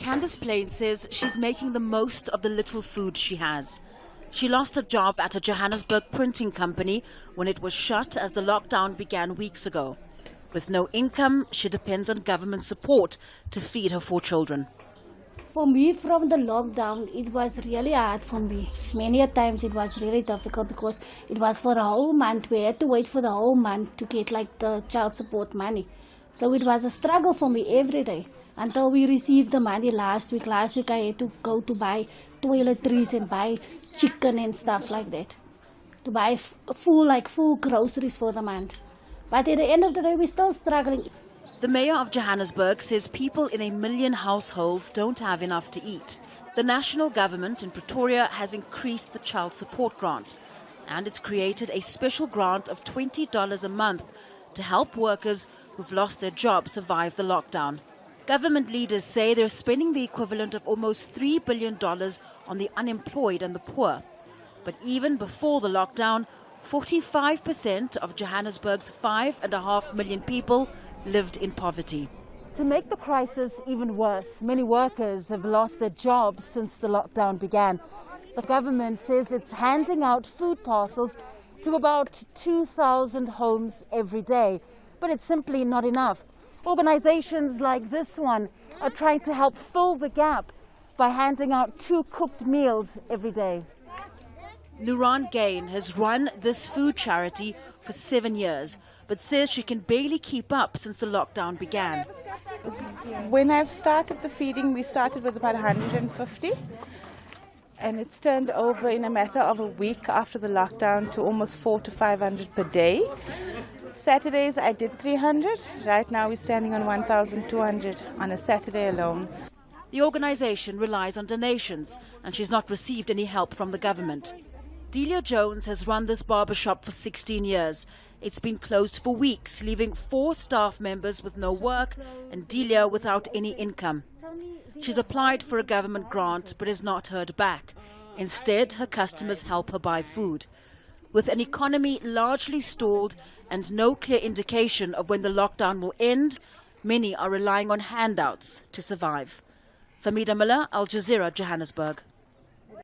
Candice Plain says she's making the most of the little food she has. She lost her job at a Johannesburg printing company when it was shut as the lockdown began weeks ago. With no income, she depends on government support to feed her 4 children. For me, from the lockdown, it was really hard for me. Many a times it was really difficult because it was for a whole month. We had to wait for the whole month to get like the child support money. So it was a struggle for me every day until we received the money last week. Last week I had to go to buy toiletries and buy chicken and stuff like that. To buy full groceries for the month. But at the end of the day, we're still struggling. The mayor of Johannesburg says people in 1 million households don't have enough to eat. The national government in Pretoria has increased the child support grant, and it's created a special grant of $20 a month to help workers who've lost their jobs survive the lockdown. Government leaders say they're spending the equivalent of almost $3 billion on the unemployed and the poor. But even before the lockdown, 45% of Johannesburg's 5.5 million people lived in poverty. To make the crisis even worse, many workers have lost their jobs since the lockdown began. The government says it's handing out food parcels to about 2,000 homes every day, but it's simply not enough. Organizations like this one are trying to help fill the gap by handing out 2 cooked meals every day. Nuran Gain has run this food charity for 7 years, but says she can barely keep up since the lockdown began. When I've started the feeding, we started with about 150, and it's turned over in a matter of a week after the lockdown to almost 400 to 500 per day. Saturdays I did 300. Right now we're standing on 1,200 on a Saturday alone. The organization relies on donations, and she's not received any help from the government. Delia Jones has run this barbershop for 16 years. It's been closed for weeks, leaving 4 staff members with no work and Delia without any income. She's applied for a government grant but has not heard back. Instead, her customers help her buy food. With an economy largely stalled and no clear indication of when the lockdown will end, many are relying on handouts to survive. Famida Miller, Al Jazeera, Johannesburg.